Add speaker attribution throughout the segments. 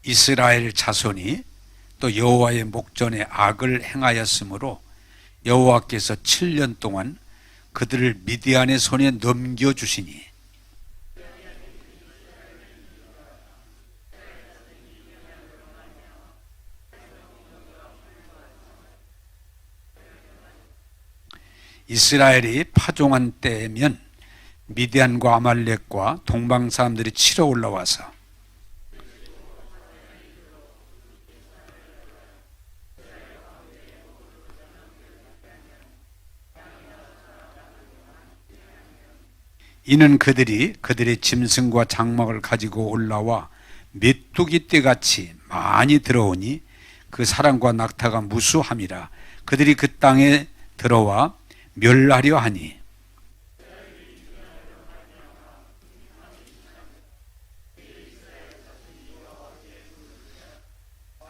Speaker 1: 이스라엘 자손이 또 여호와의 목전에 악을 행하였으므로 여호와께서 7년 동안 그들을 미디안의 손에 넘겨주시니 이스라엘이 파종한 때면 미디안과 아말렉과 동방 사람들이 치러 올라와서 이는 그들이 그들의 짐승과 장막을 가지고 올라와 메뚜기 떼같이 많이 들어오니 그 사람과 낙타가 무수함이라. 그들이 그 땅에 들어와 멸하려 하니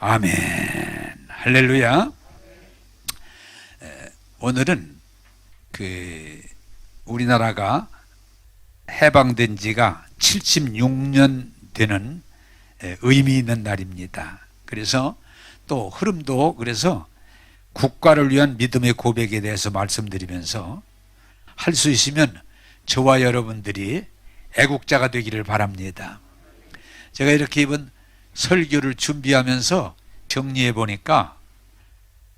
Speaker 1: 아멘. 할렐루야. 오늘은 우리나라가 해방된 지가 76년 되는 의미 있는 날입니다. 그래서 또 흐름도 그래서 국가를 위한 믿음의 고백에 대해서 말씀드리면서 할 수 있으면 저와 여러분들이 애국자가 되기를 바랍니다. 제가 이렇게 이번 설교를 준비하면서 정리해 보니까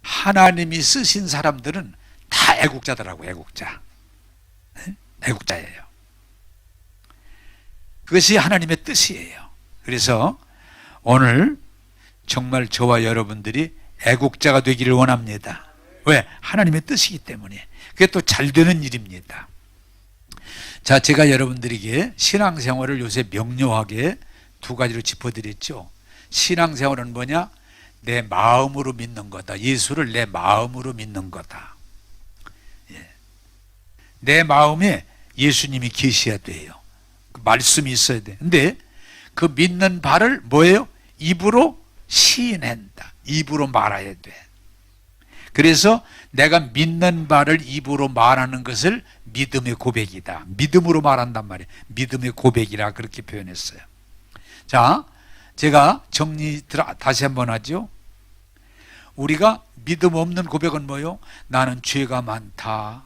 Speaker 1: 하나님이 쓰신 사람들은 다 애국자더라고요. 애국자. 애국자예요. 그것이 하나님의 뜻이에요. 그래서 오늘 정말 저와 여러분들이 애국자가 되기를 원합니다. 왜? 하나님의 뜻이기 때문에. 그게 또 잘 되는 일입니다. 자, 제가 여러분들에게 신앙생활을 요새 명료하게 두 가지로 짚어드렸죠. 신앙생활은 뭐냐? 내 마음으로 믿는 거다. 예수를 내 마음으로 믿는 거다. 내 마음에 예수님이 계셔야 돼요. 그 말씀이 있어야 돼. 근데 그 믿는 바를 뭐예요? 입으로 시인한다. 입으로 말해야 돼. 그래서 내가 믿는 바를 입으로 말하는 것을 믿음의 고백이다. 믿음으로 말한단 말이에요. 믿음의 고백이라 그렇게 표현했어요. 자, 제가 정리 다시 한번 하죠. 우리가 믿음 없는 고백은 뭐예요? 나는 죄가 많다.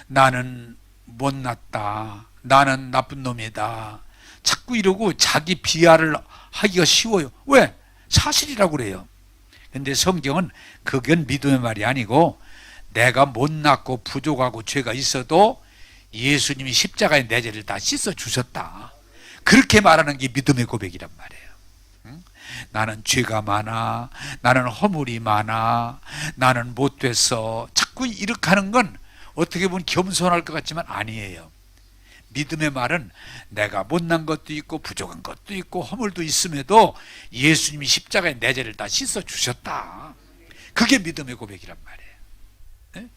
Speaker 1: 나는 못났다. 나는 나쁜 놈이다. 자꾸 이러고 자기 비하를 하기가 쉬워요. 왜? 사실이라고 그래요. 근데 성경은 그건 믿음의 말이 아니고 내가 못났고 부족하고 죄가 있어도 예수님이 십자가에 내 죄를 다 씻어주셨다. 그렇게 말하는 게 믿음의 고백이란 말이에요. 응? 나는 죄가 많아. 나는 허물이 많아. 나는 못됐어. 자꾸 이렇게 하는 건 어떻게 보면 겸손할 것 같지만 아니에요. 믿음의 말은 내가 못난 것도 있고 부족한 것도 있고 허물도 있음에도 예수님이 십자가에 내 죄를 다 씻어주셨다. 그게 믿음의 고백이란 말이에요. 네?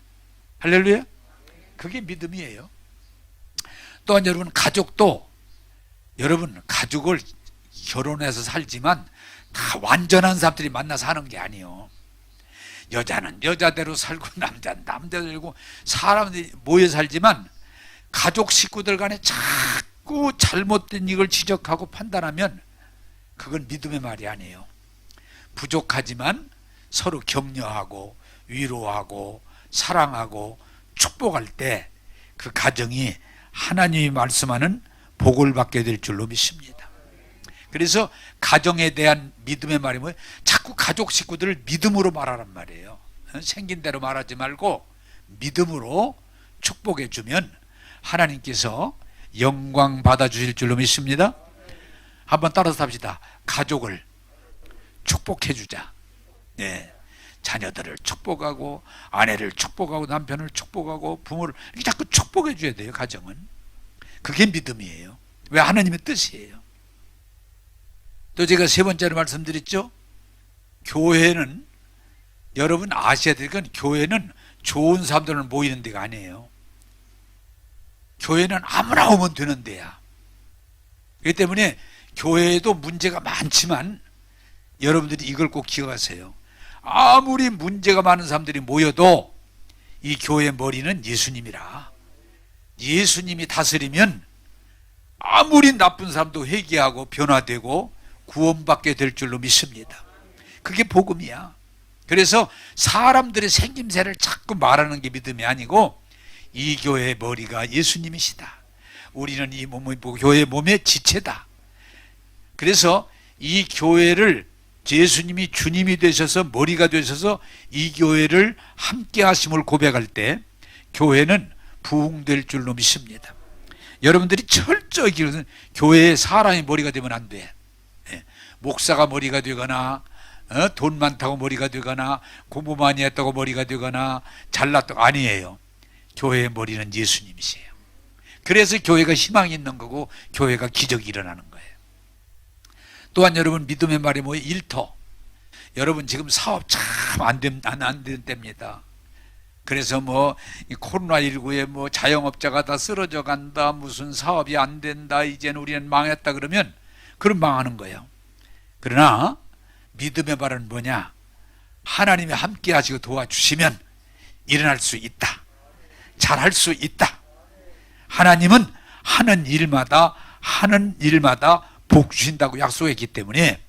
Speaker 1: 할렐루야. 그게 믿음이에요. 또한 여러분 가족도 여러분 가족을 결혼해서 살지만 다 완전한 사람들이 만나서 하는 게 아니에요. 여자는 여자대로 살고 남자는 남자대로 살고 사람들이 모여 살지만 가족 식구들 간에 자꾸 잘못된 이걸 지적하고 판단하면 그건 믿음의 말이 아니에요. 부족하지만 서로 격려하고 위로하고 사랑하고 축복할 때 그 가정이 하나님이 말씀하는 복을 받게 될 줄로 믿습니다. 그래서 가정에 대한 믿음의 말이 뭐예요? 자꾸 가족 식구들을 믿음으로 말하란 말이에요. 생긴 대로 말하지 말고 믿음으로 축복해 주면 하나님께서 영광 받아주실 줄로 믿습니다. 한번 따라서 합시다. 가족을 축복해 주자. 네. 자녀들을 축복하고 아내를 축복하고 남편을 축복하고 부모를 이렇게 자꾸 축복해 줘야 돼요. 가정은. 그게 믿음이에요. 왜? 하나님의 뜻이에요. 또 제가 세 번째로 말씀드렸죠. 교회는 여러분 아셔야 될 건 교회는 좋은 사람들 모이는 데가 아니에요. 교회는 아무나 오면 되는 데야. 그렇기 때문에 교회에도 문제가 많지만 여러분들이 이걸 꼭 기억하세요. 아무리 문제가 많은 사람들이 모여도 이 교회의 머리는 예수님이라. 예수님이 다스리면 아무리 나쁜 사람도 회개하고 변화되고 구원받게 될 줄로 믿습니다. 그게 복음이야. 그래서 사람들의 생김새를 자꾸 말하는 게 믿음이 아니고 이 교회의 머리가 예수님이시다. 우리는 이 교회 몸의 지체다. 그래서 이 교회를 예수님이 주님이 되셔서 머리가 되셔서 이 교회를 함께 하심을 고백할 때 교회는 부흥될 줄로 믿습니다. 여러분들이 철저히 교회의 사람이 머리가 되면 안 돼. 목사가 머리가 되거나 돈 많다고 머리가 되거나 공부 많이 했다고 머리가 되거나 잘났다고 아니에요. 교회의 머리는 예수님이세요. 그래서 교회가 희망이 있는 거고 교회가 기적이 일어나는 거예요. 또한 여러분 믿음의 말이 뭐예요? 일터. 여러분 지금 사업 참 안 되는 때입니다. 그래서 뭐 코로나19에 뭐 자영업자가 다 쓰러져 간다, 무슨 사업이 안 된다, 이제는 우리는 망했다 그러면 그럼 망하는 거예요. 그러나 믿음의 말은 뭐냐? 하나님이 함께 하시고 도와주시면 일어날 수 있다. 잘할 수 있다. 하나님은 하는 일마다 복 주신다고 약속했기 때문에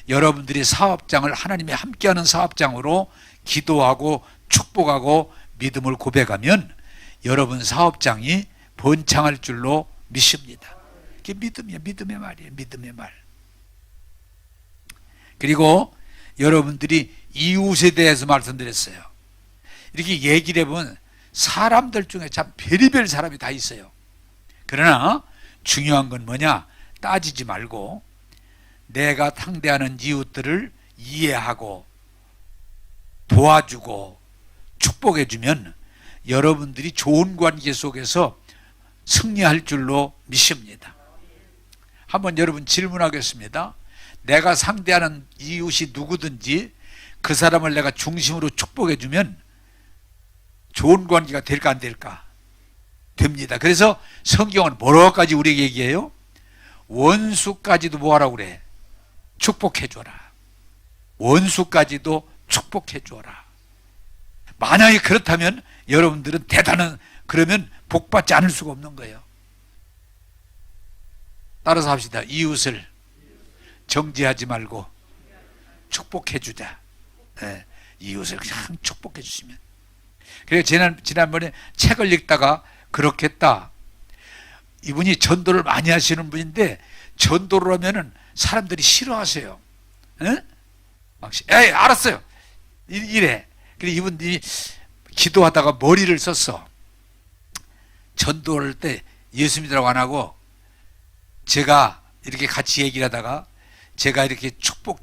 Speaker 1: 여러분들이 사업장을 하나님이 함께하는 사업장으로 기도하고 축복하고 믿음을 고백하면 여러분 사업장이 번창할 줄로 믿습니다. 그게 믿음이에요. 믿음의 말이에요. 믿음의 말. 그리고 여러분들이 이웃에 대해서 말씀드렸어요. 이렇게 얘기를 해보면 사람들 중에 참 별의별 사람이 다 있어요. 그러나 중요한 건 뭐냐? 따지지 말고 내가 상대하는 이웃들을 이해하고 도와주고 축복해주면 여러분들이 좋은 관계 속에서 승리할 줄로 믿습니다. 한번 여러분 질문하겠습니다. 내가 상대하는 이웃이 누구든지 그 사람을 내가 중심으로 축복해주면 좋은 관계가 될까 안 될까? 됩니다. 그래서 성경은 뭐라고까지 우리에게 얘기해요? 원수까지도 뭐하라고 그래? 축복해줘라. 원수까지도 축복해줘라. 만약에 그렇다면 여러분들은 그러면 복받지 않을 수가 없는 거예요. 따라서 합시다. 이웃을 정죄하지 말고 축복해주자. 네, 이웃을 그냥 축복해주시면. 그래서 지난번에 책을 읽다가 그렇게 했다. 이분이 전도를 많이 하시는 분인데 전도를 하면은 사람들이 싫어하세요. 에? 막 에이 알았어요. 이래. 그래 이분이 기도하다가 머리를 썼어. 전도할 때 예수 믿으라고 안 하고 제가 이렇게 같이 얘기를 하다가 제가 이렇게 축복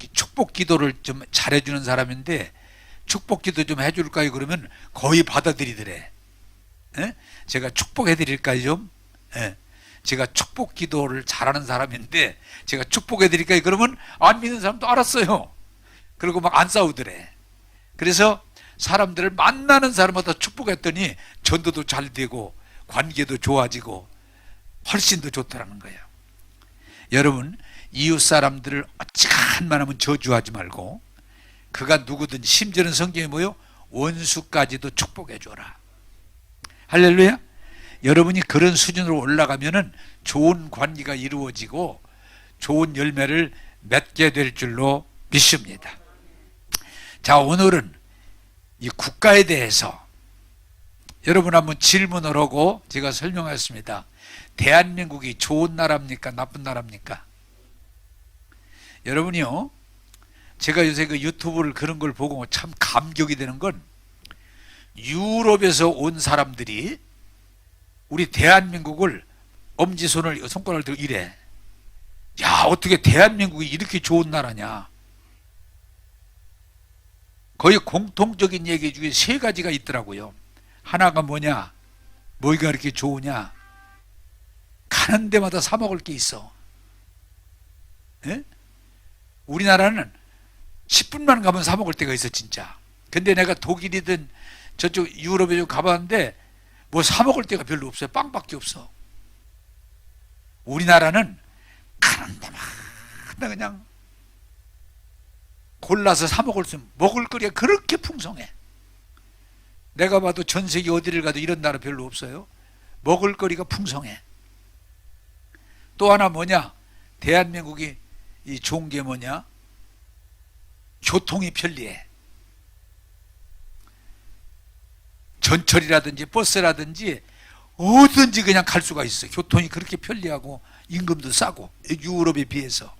Speaker 1: 기도를 좀 잘해주는 사람인데 축복 기도 좀 해줄까요? 그러면 거의 받아들이더래. 에? 제가 축복해드릴까요 좀? 에. 제가 축복 기도를 잘하는 사람인데 제가 축복해드릴까요? 그러면 안 믿는 사람도 알았어요. 그리고 막 안 싸우더래. 그래서 사람들을 만나는 사람마다 축복했더니 전도도 잘 되고 관계도 좋아지고 훨씬 더 좋다라는 거예요. 여러분 이웃 사람들을 어찌간만하면 저주하지 말고 그가 누구든지 심지어는 성경에 뭐요? 원수까지도 축복해줘라. 할렐루야. 여러분이 그런 수준으로 올라가면은 좋은 관계가 이루어지고 좋은 열매를 맺게 될 줄로 믿습니다. 자, 오늘은 이 국가에 대해서 여러분 한번 질문을 하고 제가 설명하겠습니다. 대한민국이 좋은 나라입니까? 나쁜 나라입니까? 여러분이요, 제가 요새 그 유튜브를 그런 걸 보고 참 감격이 되는 건 유럽에서 온 사람들이 우리 대한민국을 손가락을 들고 이래. 야, 어떻게 대한민국이 이렇게 좋은 나라냐? 거의 공통적인 얘기 중에 세 가지가 있더라고요. 하나가 뭐냐? 뭐가 이렇게 좋으냐? 가는 데마다 사 먹을 게 있어. 에? 우리나라는 10분만 가면 사 먹을 데가 있어 진짜. 근데 내가 독일이든 저쪽 유럽에 좀 가봤는데 뭐 사 먹을 데가 별로 없어요. 빵밖에 없어. 우리나라는 가는 데마다 그냥 골라서 사 먹을 수 먹을 거리가 그렇게 풍성해. 내가 봐도 전 세계 어디를 가도 이런 나라 별로 없어요. 먹을 거리가 풍성해. 또 하나 뭐냐? 대한민국이 이 좋은 게 뭐냐? 교통이 편리해. 전철이라든지 버스라든지 어디든지 그냥 갈 수가 있어. 교통이 그렇게 편리하고 임금도 싸고, 유럽에 비해서.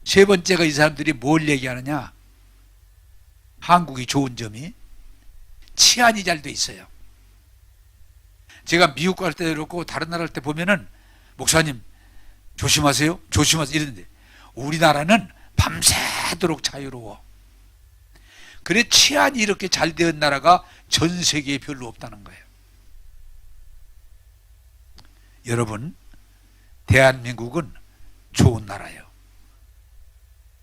Speaker 1: 세 번째가 이 사람들이 뭘 얘기하느냐? 한국이 좋은 점이 치안이 잘 돼 있어요. 제가 미국 갈 때도 그렇고 다른 나라 갈 때 보면은 목사님 조심하세요, 조심하세요 이러는데, 우리나라는 밤새도록 자유로워. 그래, 치안이 이렇게 잘 된 나라가 전 세계에 별로 없다는 거예요. 여러분, 대한민국은 좋은 나라예요.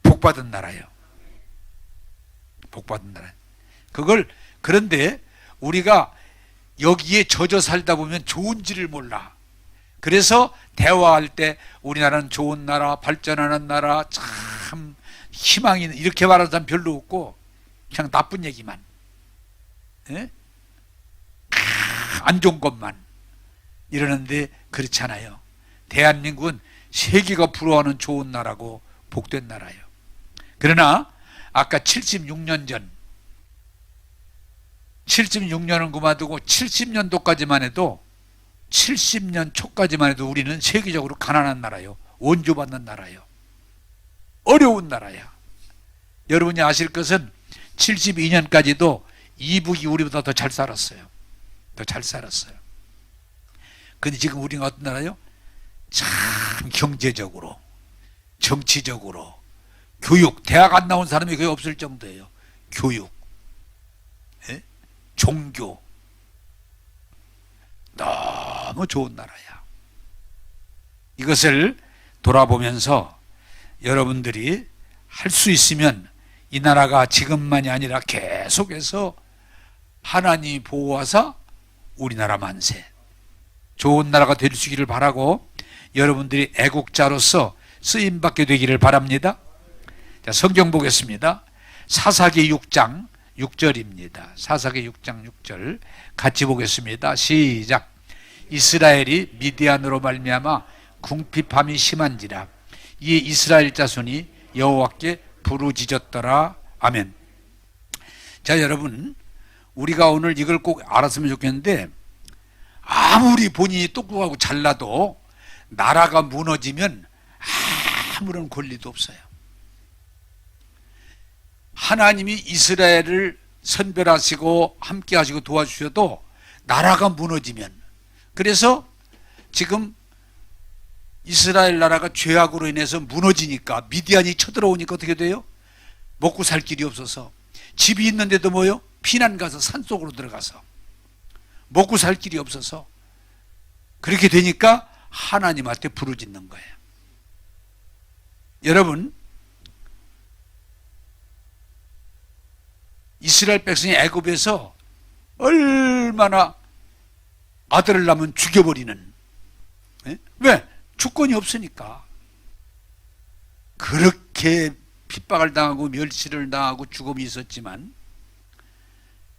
Speaker 1: 복받은 나라예요. 복받은 나라. 그런데 우리가 여기에 젖어 살다 보면 좋은지를 몰라. 그래서 대화할 때 우리나라는 좋은 나라, 발전하는 나라, 참 희망이 있는, 이렇게 말하는 사람 별로 없고 그냥 나쁜 얘기만, 예? 안 좋은 것만 이러는데 그렇지 않아요. 대한민국은 세계가 부러워하는 좋은 나라고 복된 나라예요. 그러나 아까 76년 전, 76년은 그만두고 70년도까지만 해도, 70년 초까지만 해도 우리는 세계적으로 가난한 나라요. 원조받는 나라요. 어려운 나라야. 여러분이 아실 것은 72년까지도 이북이 우리보다 더 잘 살았어요. 더 잘 살았어요. 근데 지금 우리가 어떤 나라요? 참 경제적으로, 정치적으로, 교육, 대학 안 나온 사람이 거의 없을 정도예요. 교육, 예? 종교, 너무 좋은 나라야. 이것을 돌아보면서 여러분들이 할 수 있으면 이 나라가 지금만이 아니라 계속해서 하나님이 보호하사 우리나라 만세, 좋은 나라가 될 수 있기를 바라고, 여러분들이 애국자로서 쓰임받게 되기를 바랍니다. 자, 성경 보겠습니다. 사사기 6장 6절입니다. 사사기 6장 6절 같이 보겠습니다. 시작. 이스라엘이 미디안으로 말미암아 궁핍함이 심한지라 이 이스라엘 자손이 여호와께 부르짖었더라. 아멘. 자, 여러분, 우리가 오늘 이걸 꼭 알았으면 좋겠는데, 아무리 본인이 똑똑하고 잘나도 나라가 무너지면 아무런 권리도 없어요. 하나님이 이스라엘을 선별하시고 함께 하시고 도와주셔도 나라가 무너지면, 그래서 지금 이스라엘 나라가 죄악으로 인해서 무너지니까, 미디안이 쳐들어오니까 어떻게 돼요? 먹고 살 길이 없어서, 집이 있는데도 뭐요? 피난 가서 산속으로 들어가서 먹고 살 길이 없어서, 그렇게 되니까 하나님한테 부르짖는 거예요. 여러분, 이스라엘 백성이 애굽에서 얼마나 아들을 낳으면 죽여버리는, 왜? 주권이 없으니까. 그렇게 핍박을 당하고 멸시를 당하고 죽음이 있었지만,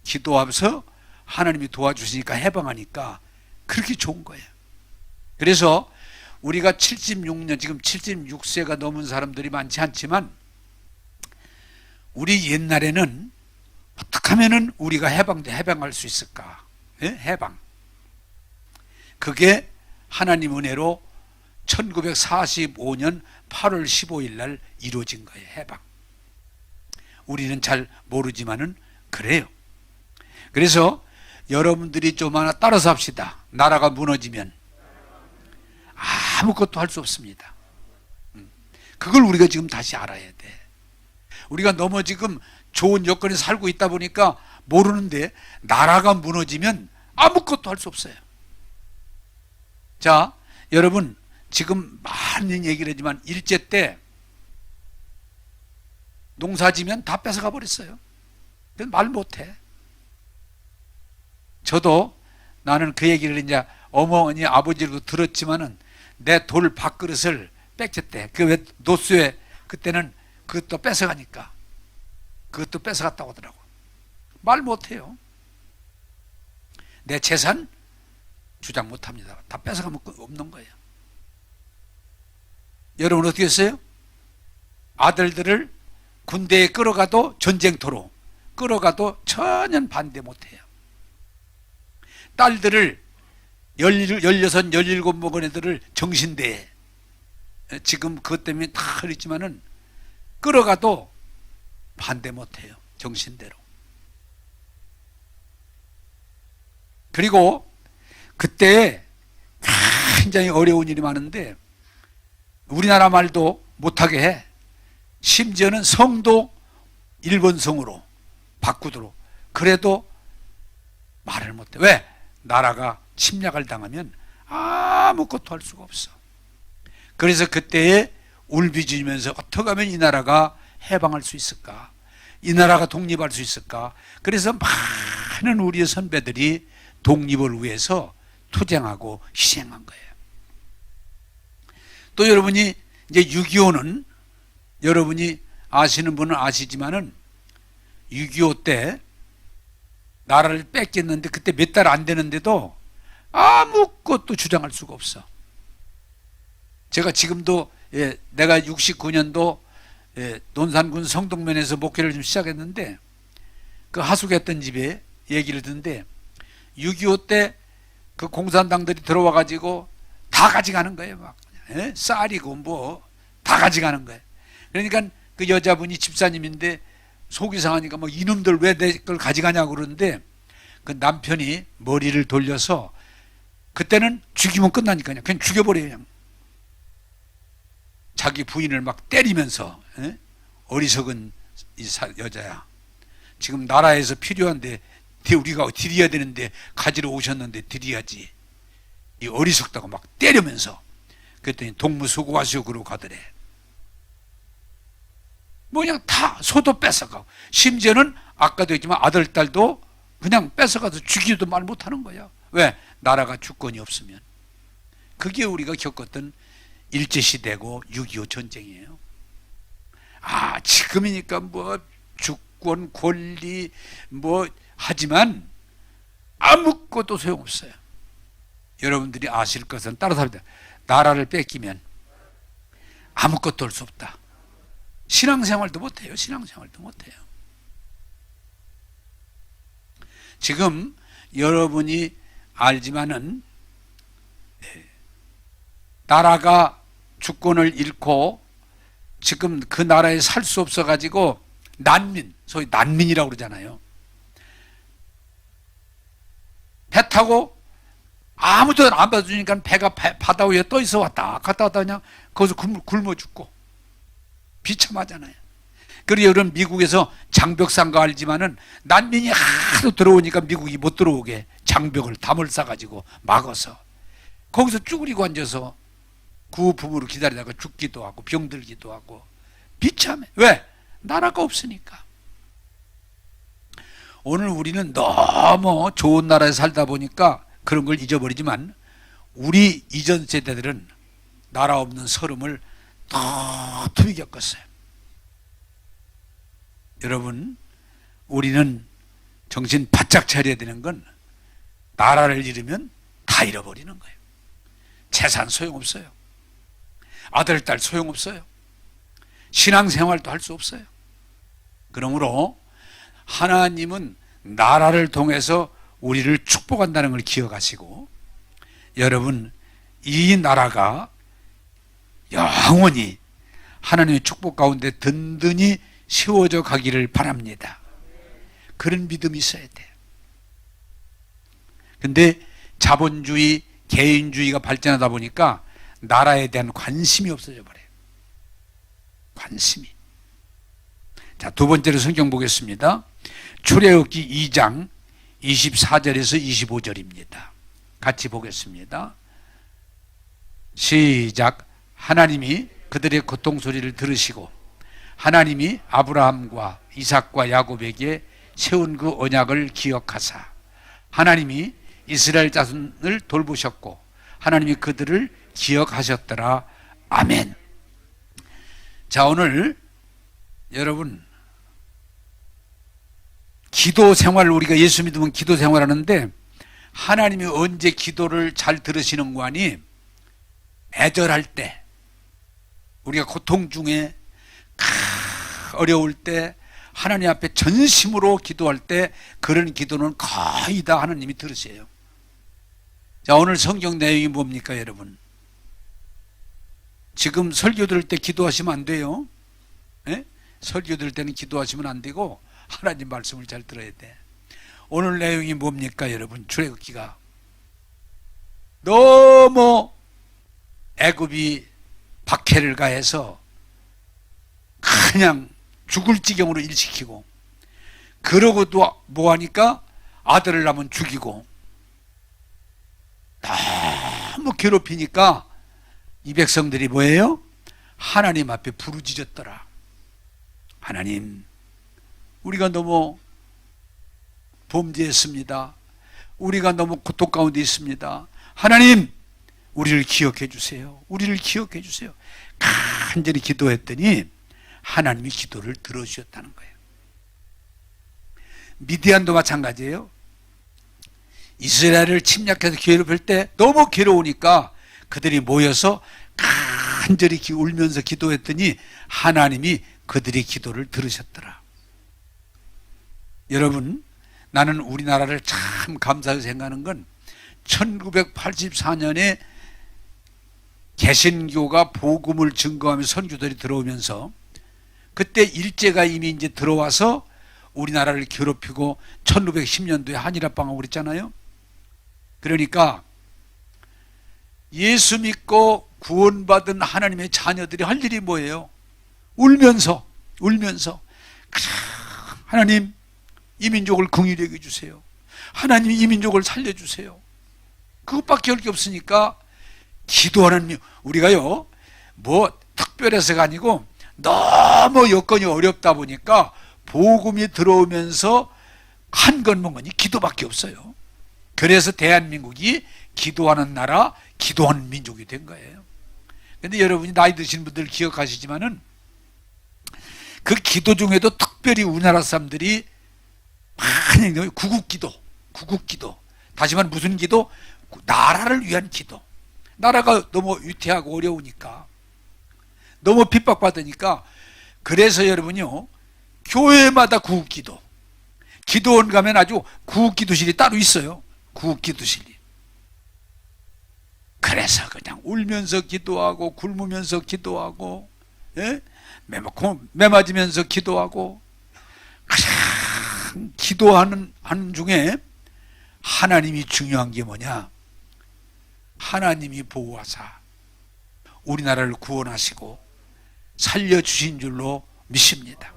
Speaker 1: 기도하면서 하나님이 도와주시니까, 해방하니까 그렇게 좋은 거예요. 그래서 우리가 76년, 지금 76세가 넘은 사람들이 많지 않지만, 우리 옛날에는 어떻게 하면은 우리가 해방할 수 있을까? 예? 해방. 그게 하나님 은혜로 1945년 8월 15일 날 이루어진 거예요. 해방. 우리는 잘 모르지만은 그래요. 그래서 여러분들이 좀 하나 따라서 합시다. 나라가 무너지면 아무것도 할 수 없습니다. 그걸 우리가 지금 다시 알아야 돼. 우리가 너무 지금 좋은 여건에 살고 있다 보니까 모르는데, 나라가 무너지면 아무것도 할 수 없어요. 자, 여러분, 지금 많은 얘기를 하지만 일제 때 농사지면 다 뺏어가 버렸어요. 말 못해. 저도, 나는 그 얘기를 이제 어머니 아버지로 들었지만은, 내 돌 밥그릇을 뺏겼대. 그 왜 노수에 그때는 그것도 뺏어가니까, 그것도 뺏어갔다고 하더라고. 말 못해요. 내 재산 주장 못합니다. 다 뺏어가면 없는 거예요. 여러분 어떻게 했어요? 아들들을 군대에 끌어가도 전쟁터로 끌어가도 전혀 반대 못해요. 딸들을 16, 17 먹은 애들을 정신대에, 지금 그것 때문에 다 그랬지만은 끌어가도 반대 못해요. 정신대로. 그리고 그때 굉장히 어려운 일이 많은데 우리나라 말도 못하게 해. 심지어는 성도 일본 성으로 바꾸도록. 그래도 말을 못해. 왜? 나라가 침략을 당하면 아무것도 할 수가 없어. 그래서 그때에 울부짖으면서 어떻게 하면 이 나라가 해방할 수 있을까? 이 나라가 독립할 수 있을까? 그래서 많은 우리의 선배들이 독립을 위해서 투쟁하고 희생한 거예요. 또 여러분이 이제 6.25는 여러분이 아시는 분은 아시지만은 6.25 때 나라를 뺏겼는데 그때 몇 달 안 되는데도 아무것도 주장할 수가 없어. 제가 지금도 내가 69년도 논산군 성동면에서 목회를 좀 시작했는데 그 하숙했던 집에 얘기를 듣는데 6.25 때 그 공산당들이 들어와 가지고 다 가져가는 거예요. 막 쌀이고 뭐 다 가져가는 거예요. 그러니까 그 여자분이 집사님인데 속이 상하니까 뭐 이놈들 왜 내 걸 가져가냐고 그러는데 그 남편이 머리를 돌려서 그때는 죽이면 끝나니까요. 그냥 죽여버려요. 그냥. 자기 부인을 막 때리면서 어리석은 이 여자야. 지금 나라에서 필요한데 우리가 드려야 되는데 가지러 오셨는데 드려야지. 이 어리석다고 막 때리면서 그랬더니 동무 수고하시오 그러고 가더래. 뭐 그냥 다 소도 뺏어가고 심지어는 아까도 했지만 아들 딸도 그냥 뺏어가서 죽이도 말 못하는 거야. 왜? 나라가 주권이 없으면. 그게 우리가 겪었던 일제시대고 6.25 전쟁이에요. 지금이니까 뭐 주권 권리 뭐 하지만 아무것도 소용없어요. 여러분들이 아실 것은 따라서 나라를 뺏기면 아무것도 할 수 없다. 신앙생활도 못해요. 신앙생활도 못해요. 지금 여러분이 알지만은 나라가 주권을 잃고 지금 그 나라에 살 수 없어 가지고 난민, 소위 난민이라고 그러잖아요. 배 타고 아무도 안 받아주니까 배가 바다 위에 떠 있어 왔다 갔다 왔다 그냥 거기서 굶어 죽고 비참하잖아요. 그리고 여러분 미국에서 장벽산 거 알지만은 난민이 하도 들어오니까 미국이 못 들어오게 장벽을 담을 싸가지고 막아서 거기서 쭈그리고 앉아서 구부모를 기다리다가 죽기도 하고 병들기도 하고 비참해. 왜? 나라가 없으니까. 오늘 우리는 너무 좋은 나라에 살다 보니까 그런 걸 잊어버리지만 우리 이전 세대들은 나라 없는 서름을 터투이 겪었어요. 여러분, 우리는 정신 바짝 차려야 되는 건 나라를 잃으면 다 잃어버리는 거예요. 재산 소용없어요. 아들, 딸 소용없어요. 신앙생활도 할 수 없어요. 그러므로 하나님은 나라를 통해서 우리를 축복한다는 걸 기억하시고 여러분 이 나라가 영원히 하나님의 축복 가운데 든든히 세워져 가기를 바랍니다. 그런 믿음이 있어야 돼요. 근데 자본주의, 개인주의가 발전하다 보니까 나라에 대한 관심이 없어져 버려요. 관심이. 자, 두 번째로 성경 보겠습니다. 출애굽기 2장 24절에서 25절입니다. 같이 보겠습니다. 시작. 하나님이 그들의 고통 소리를 들으시고 하나님이 아브라함과 이삭과 야곱에게 세운 그 언약을 기억하사 하나님이 이스라엘 자손을 돌보셨고 하나님이 그들을 기억하셨더라. 아멘. 자, 오늘 여러분 기도 생활, 우리가 예수 믿으면 기도 생활하는데 하나님이 언제 기도를 잘 들으시는 거 아니? 애절할 때, 우리가 고통 중에 어려울 때 하나님 앞에 전심으로 기도할 때 그런 기도는 거의 다 하나님이 들으세요. 자, 오늘 성경 내용이 뭡니까, 여러분? 지금 설교 들을 때 기도하시면 안 돼요. 예? 설교 들을 때는 기도하시면 안 되고 하나님 말씀을 잘 들어야 돼. 오늘 내용이 뭡니까, 여러분? 출애굽기가 너무 애굽이 박해를 가해서 그냥 죽을 지경으로 일시키고, 그러고도 뭐하니까 아들을 낳으면 죽이고, 너무 괴롭히니까 이 백성들이 뭐예요? 하나님 앞에 부르짖었더라. 하나님, 우리가 너무 범죄했습니다. 우리가 너무 고통 가운데 있습니다. 하나님, 우리를 기억해 주세요. 우리를 기억해 주세요. 간절히 기도했더니 하나님이 기도를 들어주셨다는 거예요. 미디안도 마찬가지예요. 이스라엘을 침략해서 괴롭힐 때 너무 괴로우니까 그들이 모여서 간절히 울면서 기도했더니 하나님이 그들의 기도를 들으셨더라. 여러분, 나는 우리나라를 참 감사하게 생각하는 건 1984년에 개신교가 복음을 증거하며 선교들이 들어오면서, 그때 일제가 이미 이제 들어와서 우리나라를 괴롭히고 1910년도에 한일합방하고 그랬잖아요. 그러니까 예수 믿고 구원받은 하나님의 자녀들이 할 일이 뭐예요? 울면서 하나님, 이 민족을 긍휼히 여겨 주세요. 하나님, 이 민족을 살려주세요. 그것밖에 할 게 없으니까 기도하는, 우리가요 뭐 특별해서가 아니고 너무 여건이 어렵다 보니까 복음이 들어오면서 한 건 뭐니? 기도밖에 없어요. 그래서 대한민국이 기도하는 나라, 기도하는 민족이 된 거예요. 근데 여러분이 나이 드신 분들 기억하시지만은 그 기도 중에도 특별히 우리나라 사람들이 많이 구국기도, 다시 말해 무슨 기도? 나라를 위한 기도. 나라가 너무 위태하고 어려우니까, 너무 핍박받으니까, 그래서 여러분요 교회마다 구국기도, 기도원 가면 아주 구국기도실이 따로 있어요. 구국기도실이. 그래서 그냥 울면서 기도하고 굶으면서 기도하고, 예? 매맞으면서 기도하고, 그냥 기도하는 중에 하나님이 중요한 게 뭐냐? 하나님이 보호하사 우리나라를 구원하시고 살려주신 줄로 믿습니다.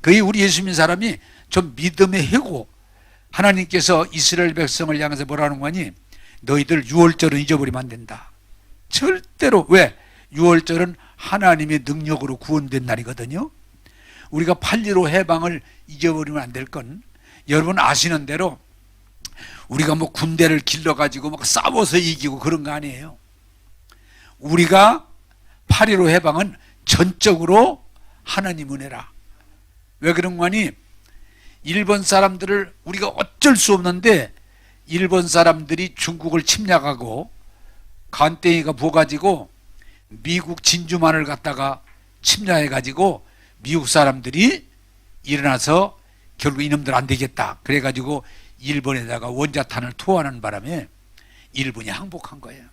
Speaker 1: 거의 우리 예수 믿는 사람이 좀 믿음의 해고, 하나님께서 이스라엘 백성을 향해서 뭐라는 거니? 너희들 유월절은 잊어버리면 안 된다. 절대로. 왜? 유월절은 하나님의 능력으로 구원된 날이거든요. 우리가 8.15 해방을 잊어버리면 안 될 건, 여러분 아시는 대로 우리가 뭐 군대를 길러가지고 막 싸워서 이기고 그런 거 아니에요. 우리가 8.15 해방은 전적으로 하나님 은혜라. 왜 그런 거니? 일본 사람들을 우리가 어쩔 수 없는데, 일본 사람들이 중국을 침략하고 간땡이가 부어가지고 미국 진주만을 갖다가 침략해가지고 미국 사람들이 일어나서 결국 이놈들 안 되겠다 그래가지고 일본에다가 원자탄을 투하하는 바람에 일본이 항복한 거예요.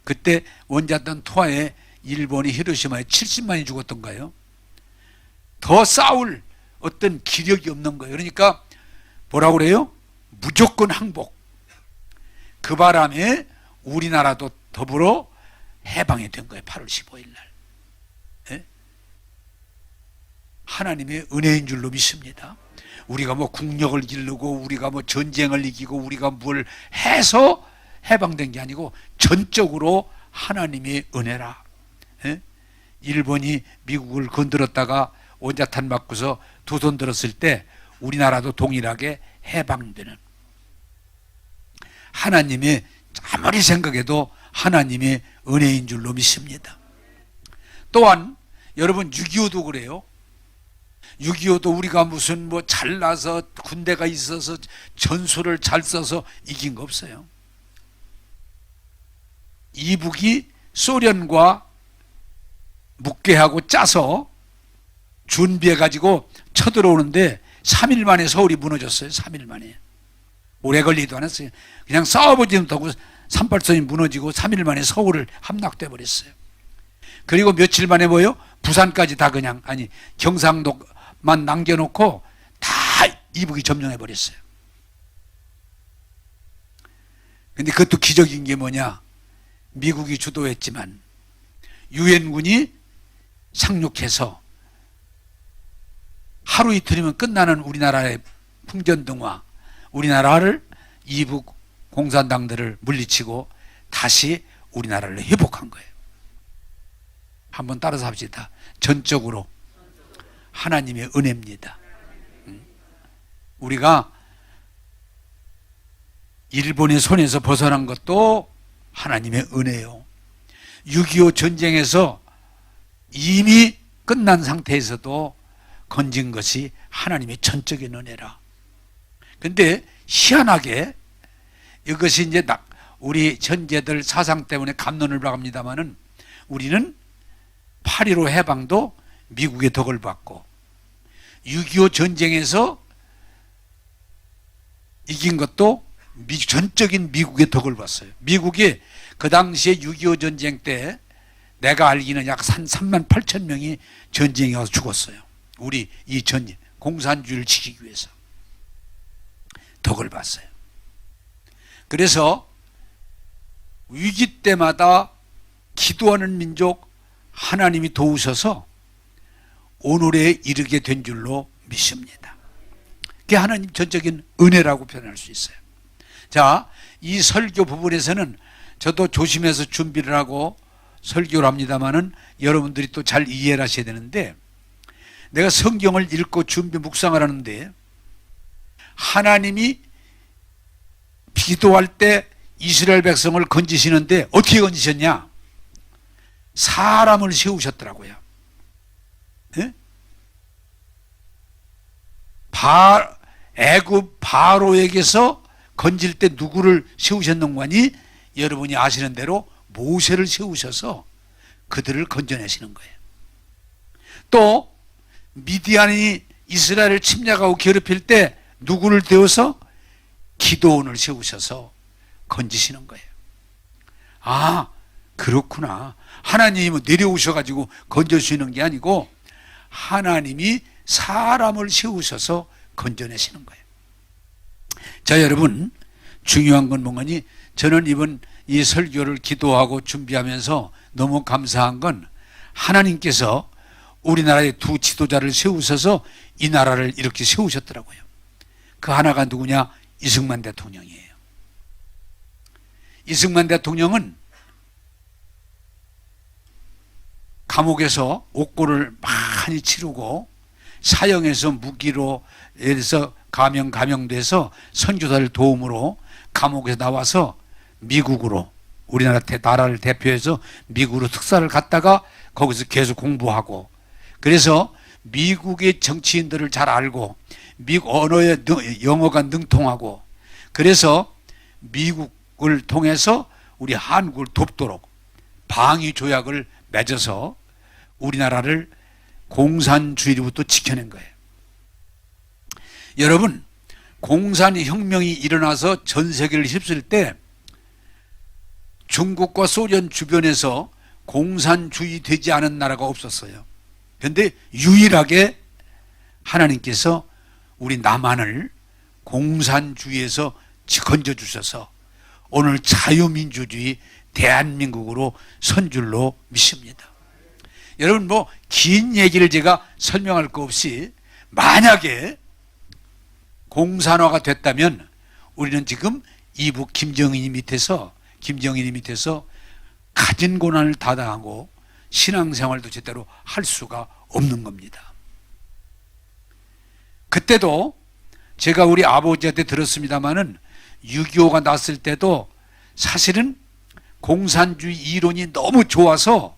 Speaker 1: 그때 원자탄 투하에 일본이 히로시마에 70만이 죽었던 거예요. 더 싸울 어떤 기력이 없는 거예요. 그러니까 뭐라고 그래요? 무조건 항복. 그 바람에 우리나라도 더불어 해방이 된 거예요. 8월 15일 날. 예? 하나님의 은혜인 줄로 믿습니다. 우리가 뭐 국력을 기르고 우리가 뭐 전쟁을 이기고 우리가 뭘 해서 해방된 게 아니고 전적으로 하나님의 은혜라. 예? 일본이 미국을 건드렸다가 원자탄 맞고서 두 손 들었을 때 우리나라도 동일하게 해방되는, 하나님의, 아무리 생각해도 하나님의 은혜인 줄로 믿습니다. 또한 여러분 6.25도 그래요. 6.25도 우리가 무슨 뭐 잘나서 군대가 있어서 전술을 잘 써서 이긴 거 없어요. 이북이 소련과 묵게 하고 짜서 준비해가지고 쳐들어오는데 3일 만에 서울이 무너졌어요. 3일 만에. 오래 걸리지도 않았어요. 그냥 싸워보지 못하고 산발선이 무너지고 3일 만에 서울을 함락돼 버렸어요. 그리고 며칠 만에 뭐요? 부산까지 다 그냥, 아니 경상도만 남겨놓고 다 이북이 점령해 버렸어요. 근데 그것도 기적인 게 뭐냐? 미국이 주도했지만 유엔군이 상륙해서 하루 이틀이면 끝나는 우리나라의 풍전등화, 우리나라를 이북 공산당들을 물리치고 다시 우리나라를 회복한 거예요. 한번 따라서 합시다. 전적으로 하나님의 은혜입니다. 우리가 일본의 손에서 벗어난 것도 하나님의 은혜요. 6.25 전쟁에서 이미 끝난 상태에서도 건진 것이 하나님의 전적인 은혜라. 근데 희한하게 이것이 이제 우리 현재들 사상 때문에 감론을 박합니다마는 우리는 8.15 해방도 미국의 덕을 받고 6.25 전쟁에서 이긴 것도 전적인 미국의 덕을 봤어요. 미국이 그 당시에 6.25 전쟁 때 내가 알기는 약 3만 8천 명이 전쟁에 가서 죽었어요. 우리 이 전쟁, 공산주의를 지키기 위해서 덕을 봤어요. 그래서 위기 때마다 기도하는 민족 하나님이 도우셔서 오늘에 이르게 된 줄로 믿습니다. 그게 하나님 전적인 은혜라고 표현할 수 있어요. 자, 이 설교 부분에서는 저도 조심해서 준비를 하고 설교를 합니다만은 여러분들이 또 잘 이해를 하셔야 되는데, 내가 성경을 읽고 준비 묵상을 하는데 하나님이 기도할 때 이스라엘 백성을 건지시는데 어떻게 건지셨냐? 사람을 세우셨더라고요. 네? 애굽 바로에게서 건질 때 누구를 세우셨는가 하니 여러분이 아시는 대로 모세를 세우셔서 그들을 건져내시는 거예요. 또 미디안이 이스라엘을 침략하고 괴롭힐 때 누구를 세워서 기도원을 세우셔서 건지시는 거예요. 아, 그렇구나. 하나님이 내려오셔가지고 건져주시는 게 아니고 하나님이 사람을 세우셔서 건져내시는 거예요. 자, 여러분, 중요한 건 뭐니? 저는 이번 이 설교를 기도하고 준비하면서 너무 감사한 건 하나님께서 우리나라의 두 지도자를 세우셔서 이 나라를 이렇게 세우셨더라고요. 그 하나가 누구냐? 이승만 대통령이에요. 이승만 대통령은 감옥에서 옥고를 많이 치르고 사형에서 무기로 해서 감형돼서 선교사를 도움으로 감옥에서 나와서 미국으로, 우리나라 나라를 대표해서 미국으로 특사를 갔다가 거기서 계속 공부하고, 그래서 미국의 정치인들을 잘 알고 미국 언어에 영어가 능통하고, 그래서 미국을 통해서 우리 한국을 돕도록 방위 조약을 맺어서 우리나라를 공산주의로부터 지켜낸 거예요. 여러분, 공산혁명이 일어나서 전 세계를 휩쓸 때 중국과 소련 주변에서 공산주의 되지 않은 나라가 없었어요. 그런데 유일하게 하나님께서 우리 남한을 공산주의에서 건져주셔서 오늘 자유민주주의 대한민국으로 선 줄로 믿습니다. 여러분, 뭐 긴 얘기를 제가 설명할 거 없이 만약에 공산화가 됐다면 우리는 지금 이북 김정인이 밑에서 가진 고난을 다 당하고 신앙생활도 제대로 할 수가 없는 겁니다. 그때도 제가 우리 아버지한테 들었습니다마는 6.25가 났을 때도 사실은 공산주의 이론이 너무 좋아서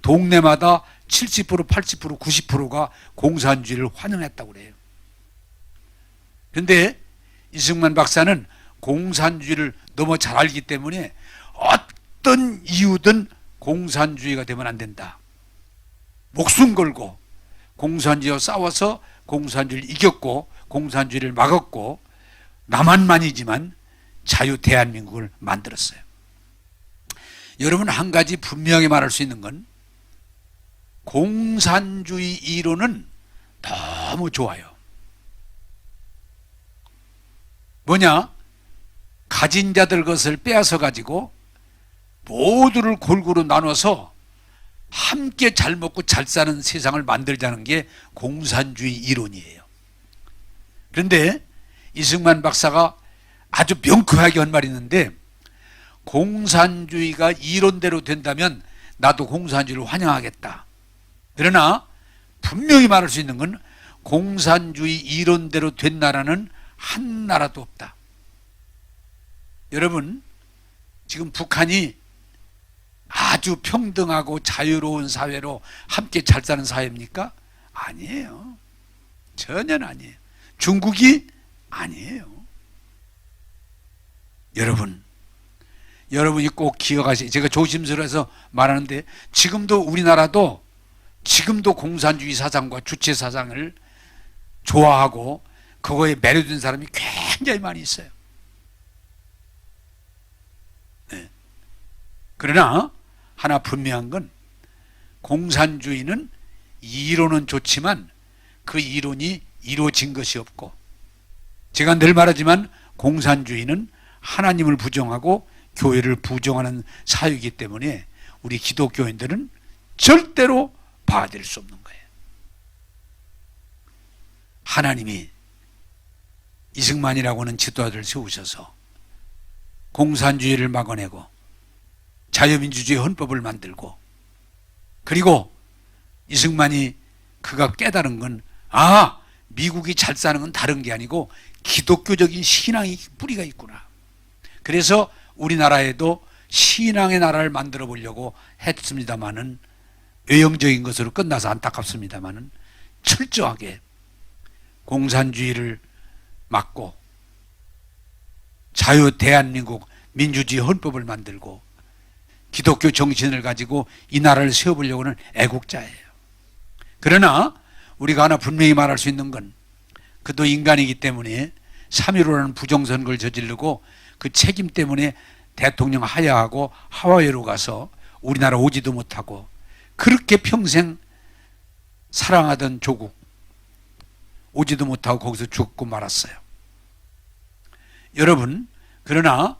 Speaker 1: 동네마다 70%, 80%, 90%가 공산주의를 환영했다고 그래요. 그런데 이승만 박사는 공산주의를 너무 잘 알기 때문에 어떤 이유든 공산주의가 되면 안 된다. 목숨 걸고 공산주의와 싸워서 공산주의를 이겼고 공산주의를 막았고 남한만이지만 자유 대한민국을 만들었어요. 여러분, 한 가지 분명히 말할 수 있는 건 공산주의 이론은 너무 좋아요. 뭐냐? 가진 자들 것을 빼앗아 가지고 모두를 골고루 나눠서 함께 잘 먹고 잘 사는 세상을 만들자는 게 공산주의 이론이에요. 그런데 이승만 박사가 아주 명쾌하게 한 말이 있는데, 공산주의가 이론대로 된다면 나도 공산주의를 환영하겠다. 그러나 분명히 말할 수 있는 건 공산주의 이론대로 된 나라는 한 나라도 없다. 여러분, 지금 북한이 아주 평등하고 자유로운 사회로 함께 잘 사는 사회입니까? 아니에요. 전혀 아니에요. 중국이 아니에요. 여러분이 꼭 기억하세요. 제가 조심스러워서 말하는데, 지금도 우리나라도 지금도 공산주의 사상과 주체 사상을 좋아하고 그거에 매료된 사람이 굉장히 많이 있어요. 네. 그러나 하나 분명한 건, 공산주의는 이론은 좋지만 그 이론이 이루어진 것이 없고, 제가 늘 말하지만 공산주의는 하나님을 부정하고 교회를 부정하는 사유이기 때문에 우리 기독교인들은 절대로 받아들일 수 없는 거예요. 하나님이 이승만이라고 하는 지도자를 세우셔서 공산주의를 막아내고 자유민주주의 헌법을 만들고, 그리고 이승만이 그가 깨달은 건, 미국이 잘 사는 건 다른 게 아니고 기독교적인 신앙이 뿌리가 있구나. 그래서 우리나라에도 신앙의 나라를 만들어 보려고 했습니다마는, 외형적인 것으로 끝나서 안타깝습니다마는, 철저하게 공산주의를 막고 자유 대한민국 민주주의 헌법을 만들고 기독교 정신을 가지고 이 나라를 세워보려고 하는 애국자예요. 그러나 우리가 하나 분명히 말할 수 있는 건, 그도 인간이기 때문에 3.15라는 부정선거를 저지르고 그 책임 때문에 대통령 하야하고 하와이로 가서 우리나라 오지도 못하고 그렇게 평생 사랑하던 조국 오지도 못하고 거기서 죽고 말았어요. 여러분, 그러나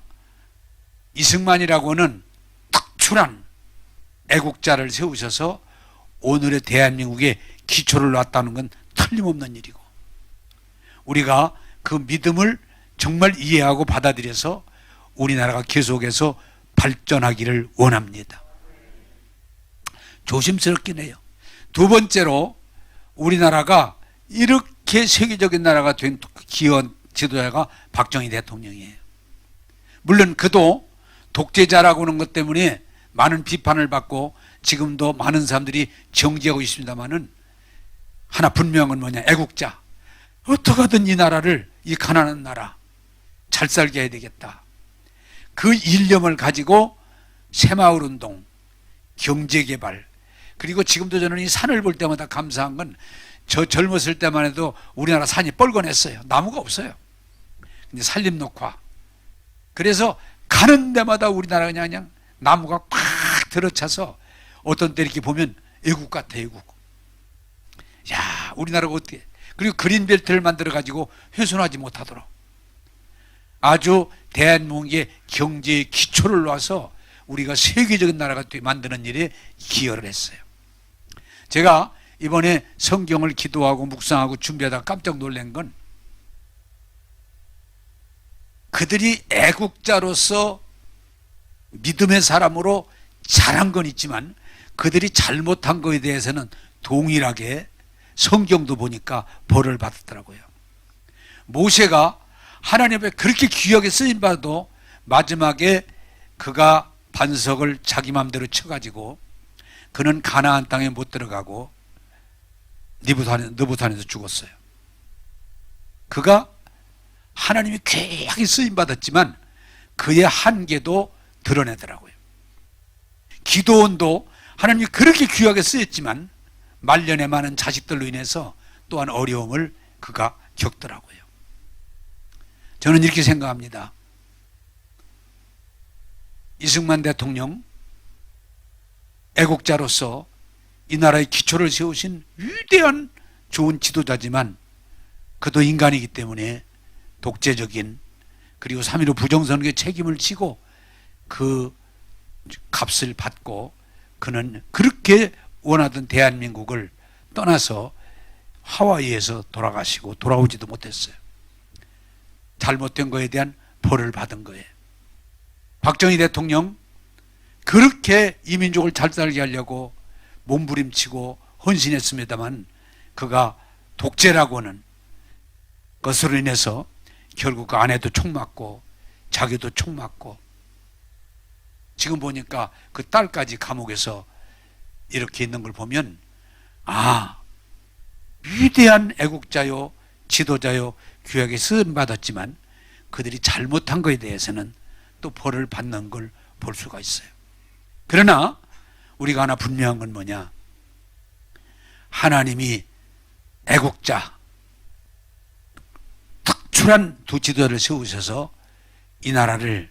Speaker 1: 이승만이라고는 특출한 애국자를 세우셔서 오늘의 대한민국에 기초를 놨다는 건 틀림없는 일이고, 우리가 그 믿음을 정말 이해하고 받아들여서 우리나라가 계속해서 발전하기를 원합니다. 조심스럽긴 해요. 두 번째로, 우리나라가 이렇게 세계적인 나라가 된 기원 지도자가 박정희 대통령이에요. 물론 그도 독재자라고 하는 것 때문에 많은 비판을 받고 지금도 많은 사람들이 정죄하고 있습니다만은, 하나 분명한 건 뭐냐? 애국자. 어떻게 하든 이 나라를, 이 가난한 나라 잘 살게 해야 되겠다. 그 일념을 가지고 새마을운동, 경제개발, 그리고 지금도 저는 이 산을 볼 때마다 감사한 건, 저 젊었을 때만 해도 우리나라 산이 뻘건했어요. 나무가 없어요. 근데 산림녹화. 그래서 가는 데마다 우리나라가 그냥 나무가 꽉 들어차서 어떤 때 이렇게 보면 애국 같아, 애국. 야, 우리나라가 어떻게. 그리고 그린벨트를 만들어가지고 훼손하지 못하도록 아주 대한민국의 경제의 기초를 놔서 우리가 세계적인 나라가 만드는 일에 기여를 했어요. 제가 이번에 성경을 기도하고 묵상하고 준비하다가 깜짝 놀란 건, 그들이 애국자로서 믿음의 사람으로 잘한 건 있지만 그들이 잘못한 거에 대해서는 동일하게 성경도 보니까 벌을 받았더라고요. 모세가 하나님 앞에 그렇게 귀하게 쓰임받아도 마지막에 그가 반석을 자기 마음대로 쳐가지고 그는 가나안 땅에 못 들어가고 느부산에서 죽었어요. 그가 하나님이 귀하게 쓰임받았지만 그의 한계도 드러내더라고요. 기도원도 하나님이 그렇게 귀하게 쓰였지만 말년에 많은 자식들로 인해서 또한 어려움을 그가 겪더라고요. 저는 이렇게 생각합니다. 이승만 대통령 애국자로서 이 나라의 기초를 세우신 위대한 좋은 지도자지만 그도 인간이기 때문에 독재적인 그리고 3.15 부정선거의 책임을 지고 그 값을 받고 그는 그렇게 원하던 대한민국을 떠나서 하와이에서 돌아가시고 돌아오지도 못했어요. 잘못된 거에 대한 벌을 받은 거예요. 박정희 대통령 그렇게 이 민족을 잘 살게 하려고 몸부림치고 헌신했습니다만 그가 독재라고 하는 것으로 인해서 결국 그 아내도 총 맞고 자기도 총 맞고 지금 보니까 그 딸까지 감옥에서 이렇게 있는 걸 보면 위대한 애국자요 지도자요 귀하게 쓰임받았지만 그들이 잘못한 것에 대해서는 또 벌을 받는 걸 볼 수가 있어요. 그러나 우리가 하나 분명한 건 뭐냐? 하나님이 애국자 특출한 두 지도자를 세우셔서 이 나라를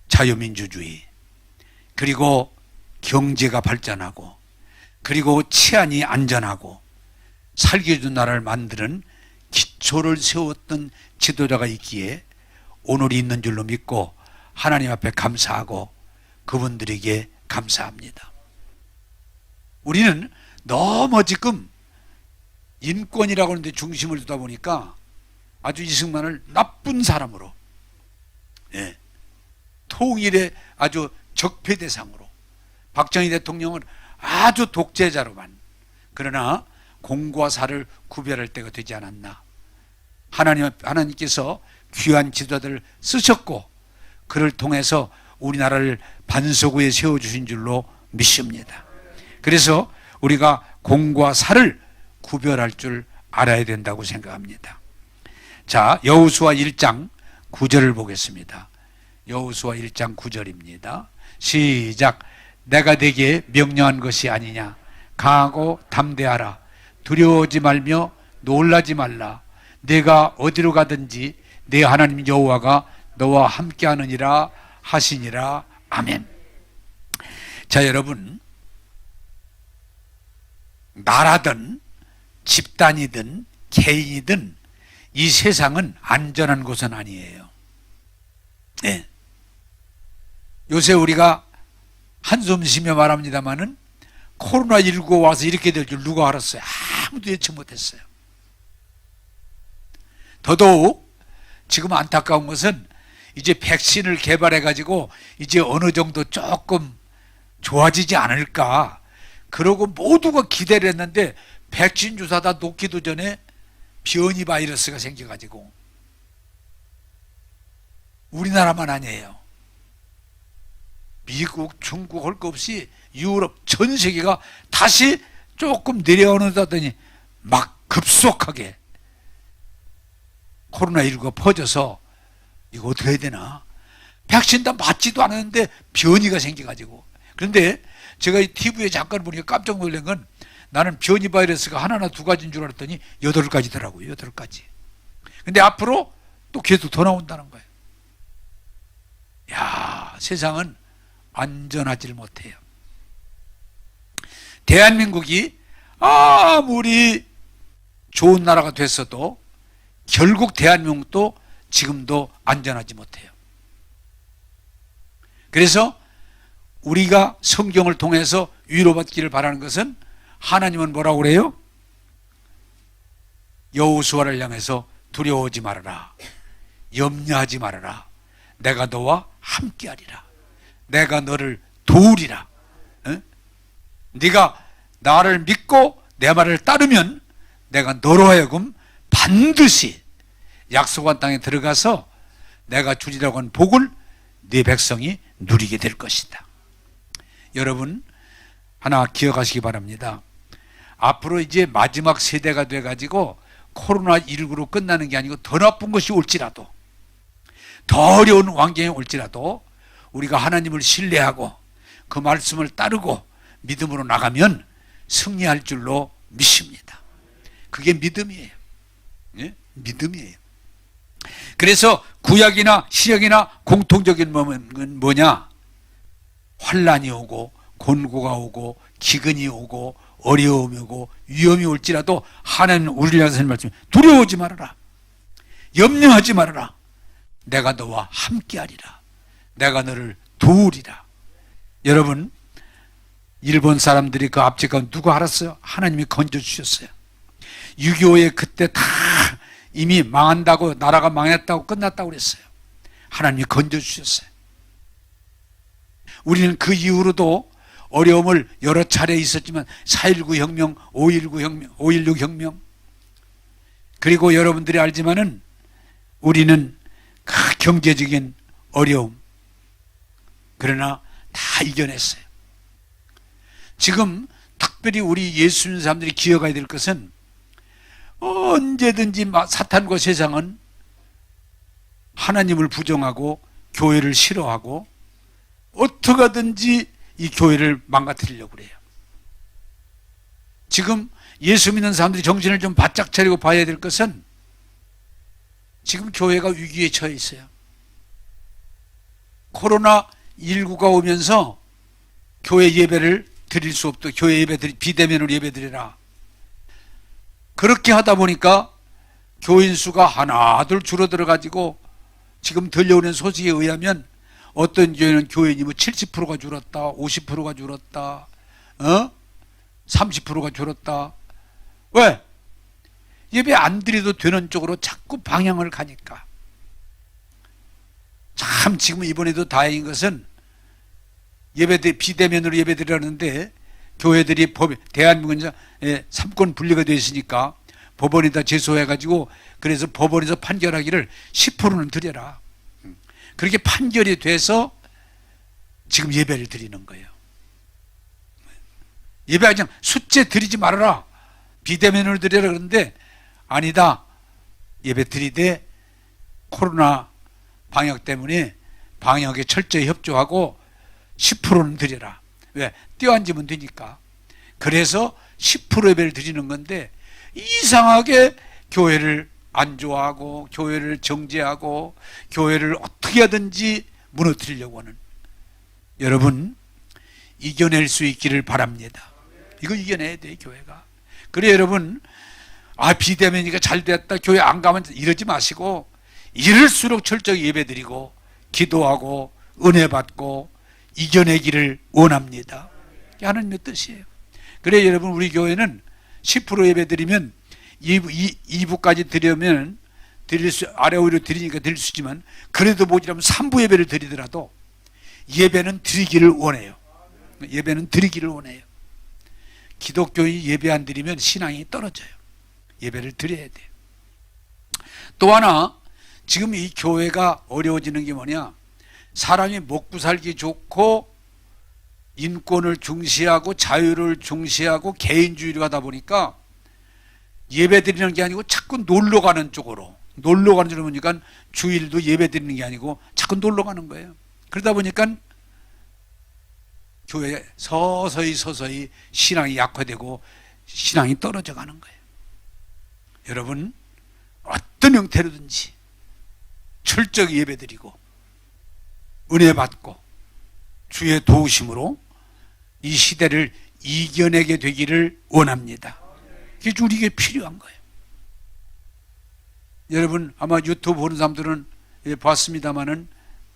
Speaker 1: 자유민주주의 그리고 경제가 발전하고 그리고 치안이 안전하고 살기 좋은 나라를 만드는 기초를 세웠던 지도자가 있기에 오늘이 있는 줄로 믿고 하나님 앞에 감사하고 그분들에게 감사합니다. 우리는 너무 지금 인권이라고 하는데 중심을 두다 보니까 아주 이승만을 나쁜 사람으로 통일의 아주 적폐 대상으로 박정희 대통령을 아주 독재자로만 그러나 공과 사를 구별할 때가 되지 않았나. 하나님께서 귀한 지도자들을 쓰셨고 그를 통해서 우리나라를 반석위에 세워주신 줄로 믿습니다. 그래서 우리가 공과 사를 구별할 줄 알아야 된다고 생각합니다. 자, 여호수아 1장 9절을 보겠습니다. 여호수아 1장 9절입니다. 시작. 내가 네게 명령한 것이 아니냐. 강하고 담대하라. 두려워하지 말며 놀라지 말라. 내가 어디로 가든지 내 하나님 여호와가 너와 함께하느니라 하시니라. 아멘. 자, 여러분, 나라든 집단이든 개인이든 이 세상은 안전한 곳은 아니에요. 네. 요새 우리가 한숨 쉬며 말합니다마는 코로나19가 와서 이렇게 될 줄 누가 알았어요? 아무도 예측 못했어요. 더더욱 지금 안타까운 것은 이제 백신을 개발해 가지고 이제 어느 정도 조금 좋아지지 않을까 그러고 모두가 기대를 했는데 백신 주사다 놓기도 전에 변이 바이러스가 생겨 가지고 우리나라만 아니에요. 미국, 중국 할 것 없이 유럽 전 세계가 다시 조금 내려오는다더니 막 급속하게 코로나19가 퍼져서 이거 어떻게 해야 되나? 백신 다 맞지도 않았는데 변이가 생겨가지고. 그런데 제가 이 TV에 잠깐 보니까 깜짝 놀란 건 나는 변이 바이러스가 하나나 두 가지인 줄 알았더니 8가지더라고요. 8가지. 근데 앞으로 또 계속 더 나온다는 거예요. 야, 세상은 안전하지 못해요. 대한민국이 아무리 좋은 나라가 됐어도 결국 대한민국도 지금도 안전하지 못해요. 그래서 우리가 성경을 통해서 위로받기를 바라는 것은 하나님은 뭐라고 그래요? 여호수아를 향해서 두려워하지 말아라. 염려하지 말아라. 내가 너와 함께하리라. 내가 너를 도우리라. 네가 나를 믿고 내 말을 따르면 내가 너로 하여금 반드시 약속한 땅에 들어가서 내가 주리라고 한 복을 네 백성이 누리게 될 것이다. 여러분 하나 기억하시기 바랍니다. 앞으로 이제 마지막 세대가 돼가지고 코로나19로 끝나는 게 아니고 더 나쁜 것이 올지라도 더 어려운 환경이 올지라도 우리가 하나님을 신뢰하고 그 말씀을 따르고 믿음으로 나가면 승리할 줄로 믿습니다. 그게 믿음이에요. 예? 믿음이에요. 그래서 구약이나 시약이나 공통적인 건 뭐냐? 환난이 오고 곤고가 오고 기근이 오고 어려움이 오고 위험이 올지라도 하나님은 우리를 향해서 하는 말씀, 두려워하지 말아라, 염려하지 말아라, 내가 너와 함께하리라, 내가 너를 도우리라. 여러분, 일본 사람들이 그 압제감 누가 알았어요? 하나님이 건져주셨어요. 6.25에 그때 다 이미 망한다고, 나라가 망했다고 끝났다고 그랬어요. 하나님이 건져주셨어요. 우리는 그 이후로도 어려움을 여러 차례 있었지만 4.19 혁명, 5.19 혁명, 5.16 혁명, 그리고 여러분들이 알지만은 우리는 그 경제적인 어려움, 그러나 다 이겨냈어요. 지금 특별히 우리 예수 믿는 사람들이 기억해야 될 것은 언제든지 사탄과 세상은 하나님을 부정하고 교회를 싫어하고 어떻게 하든지 이 교회를 망가뜨리려고 그래요. 지금 예수 믿는 사람들이 정신을 좀 바짝 차리고 봐야 될 것은 지금 교회가 위기에 처해 있어요. 코로나19가 오면서 교회 예배를 드릴 수 없도록 교회 예배 비대면으로 예배 드리라. 그렇게 하다 보니까 교인 수가 하나둘 줄어들어 가지고 지금 들려오는 소식에 의하면 어떤 교회는 교인이 뭐 70%가 줄었다, 50%가 줄었다, 30%가 줄었다. 왜? 예배 안 드려도 되는 쪽으로 자꾸 방향을 가니까. 참 지금 이번에도 다행인 것은 비대면으로 예배 드리라는데 교회들이 대한민국은 3권 분리가 되어 있으니까 법원에다 제소해가지고 그래서 법원에서 판결하기를 10%는 드려라. 그렇게 판결이 돼서 지금 예배를 드리는 거예요. 예배하지 않으면 숫제 드리지 말아라, 비대면으로 드리라 그러는데 아니다, 예배 드리되 코로나 방역 때문에 방역에 철저히 협조하고 10%는 드려라. 왜? 떼어앉으면 되니까. 그래서 10% 예배를 드리는 건데 이상하게 교회를 안 좋아하고 교회를 정죄하고 교회를 어떻게 하든지 무너뜨리려고 하는, 여러분 이겨낼 수 있기를 바랍니다. 이거 이겨내야 돼 교회가. 그래 여러분, 비대면이니까 잘 됐다, 교회 안 가면 이러지 마시고 이럴수록 철저히 예배드리고 기도하고 은혜 받고 이겨내기를 원합니다. 이게 하나님의 뜻이에요. 그래 여러분, 우리 교회는 10% 예배드리면 2부까지 드리면 아래 오히려 드리니까 드릴 수 있지만 그래도 모자라면 3부 예배를 드리더라도 예배는 드리기를 원해요. 예배는 드리기를 원해요. 기독교인이 예배 안 드리면 신앙이 떨어져요. 예배를 드려야 돼요. 또 하나, 지금 이 교회가 어려워지는 게 뭐냐, 사람이 먹고 살기 좋고 인권을 중시하고 자유를 중시하고 개인주의로 가다 보니까 예배 드리는 게 아니고 자꾸 놀러 가는 쪽으로, 놀러 가는 쪽으로 보니까 주일도 예배 드리는 게 아니고 자꾸 놀러 가는 거예요. 그러다 보니까 교회에 서서히 신앙이 약화되고 신앙이 떨어져 가는 거예요. 여러분, 어떤 형태로든지 철저히 예배 드리고 은혜 받고 주의 도우심으로 이 시대를 이겨내게 되기를 원합니다. 그게 우리에게 필요한 거예요. 여러분 아마 유튜브 보는 사람들은 봤습니다마는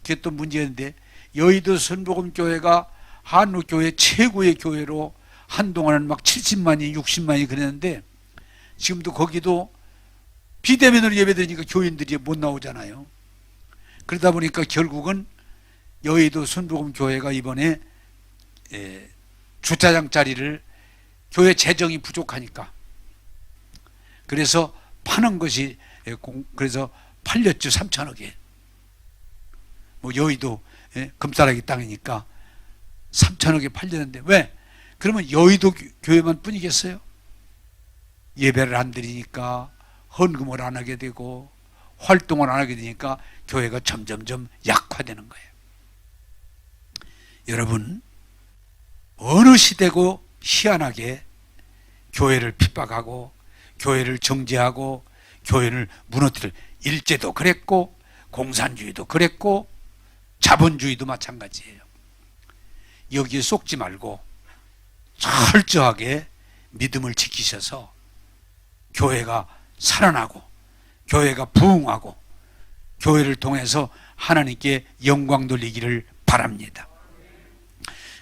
Speaker 1: 그게 또 문제인데, 여의도 선복음교회가 한국교회 최고의 교회로 한동안은 막 70만이 60만이 그랬는데 지금도 거기도 비대면으로 예배드리니까 교인들이 못 나오잖아요. 그러다 보니까 결국은 여의도 선복음교회가 이번에 주차장 자리를, 교회 재정이 부족하니까 그래서 파는 것이, 그래서 팔렸죠. 3천억에. 뭐 여의도 금싸라기 땅이니까 3천억에 팔렸는데, 왜? 그러면 여의도 교회만 뿐이겠어요? 예배를 안 드리니까 헌금을 안 하게 되고 활동을 안 하게 되니까 교회가 점점점 약화되는 거예요. 여러분, 어느 시대고 희한하게 교회를 핍박하고 교회를 정죄하고 교회를 무너뜨릴 일제도 그랬고 공산주의도 그랬고 자본주의도 마찬가지예요. 여기에 속지 말고 철저하게 믿음을 지키셔서 교회가 살아나고 교회가 부흥하고 교회를 통해서 하나님께 영광 돌리기를 바랍니다.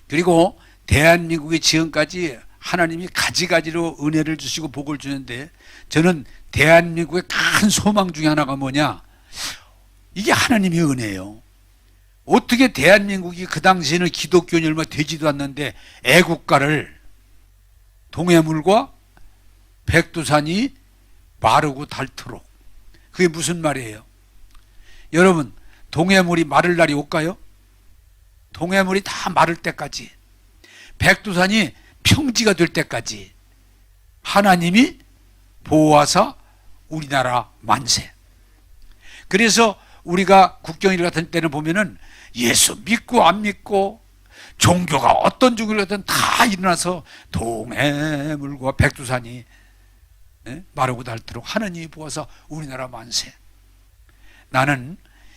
Speaker 1: 그리고 대한민국이 지금까지 하나님이 가지가지로 은혜를 주시고 복을 주는데, 저는 대한민국의 큰 소망 중에 하나가 뭐냐, 이게 하나님의 은혜예요. 어떻게 대한민국이 그 당시에는 기독교인이 얼마 되지도 않는데 애국가를 동해물과 백두산이 마르고 닳도록, 그게 무슨 말이에요? 여러분, 동해물이 마를 날이 올까요? 동해물이 다 마를 때까지, 백두산이 평지가 될 때까지 하나님이 보호하사 우리나라 만세. 그래서 우리가 국경일 같은 때는 보면은 예수 믿고 안 믿고 종교가 어떤 종교든 다 일어나서 동해물과 백두산이 마르고 닳도록 하나님이 보호하사 우리나라 만세. 나는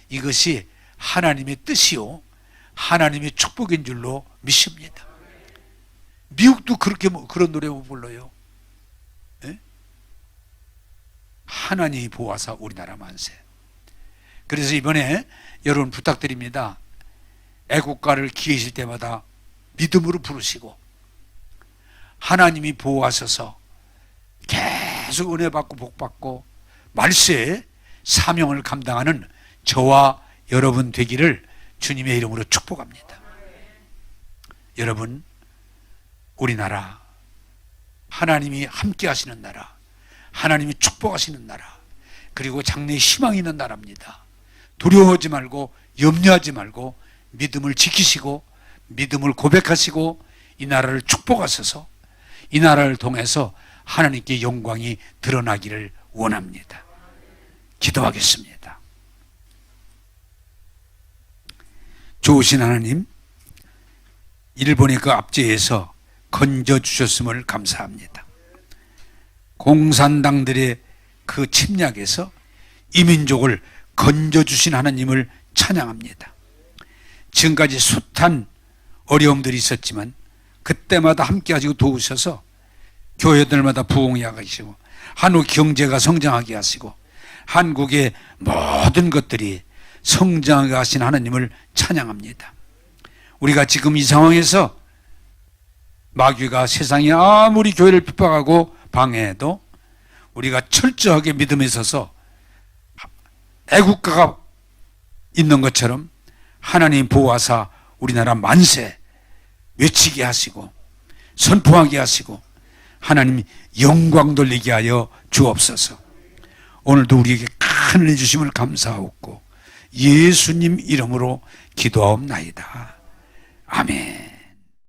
Speaker 1: 이것이 하나님의 뜻이요 하나님의 축복인 줄로 믿습니다. 미국도 그렇게 그런 노래 못 불러요. 하나님이 보호하사 우리나라 만세. 그래서 이번에 여러분 부탁드립니다. 애국가를 기회실 때마다 믿음으로 부르시고 하나님이 보호하셔서 계속 은혜 받고 복 받고 말세의 사명을 감당하는 저와 여러분 되기를 주님의 이름으로 축복합니다. 여러분, 우리나라 하나님이 함께 하시는 나라, 하나님이 축복하시는 나라, 그리고 장래에 희망이 있는 나라입니다. 두려워하지 말고 염려하지 말고 믿음을 지키시고 믿음을 고백하시고 이 나라를 축복하셔서 이 나라를 통해서 하나님께 영광이 드러나기를 원합니다. 기도하겠습니다. 좋으신 하나님, 일본의 그 압제에서 건져주셨음을 감사합니다. 공산당들의 그 침략에서 이 민족을 건져주신 하나님을 찬양합니다. 지금까지 숱한 어려움들이 있었지만 그때마다 함께 하시고 도우셔서 교회들마다 부흥하게 하시고 한국 경제가 성장하게 하시고 한국의 모든 것들이 성장하게 하신 하나님을 찬양합니다. 우리가 지금 이 상황에서 마귀가 세상이 아무리 교회를 핍박하고 방해해도 우리가 철저하게 믿음에 있어서 애국가가 있는 것처럼 하나님 보호하사 우리나라 만세 외치게 하시고 선포하게 하시고 하나님 영광 돌리게 하여 주옵소서. 오늘도 우리에게 큰 은혜 주심을 감사하옵고 예수님 이름으로 기도하옵나이다. 아멘.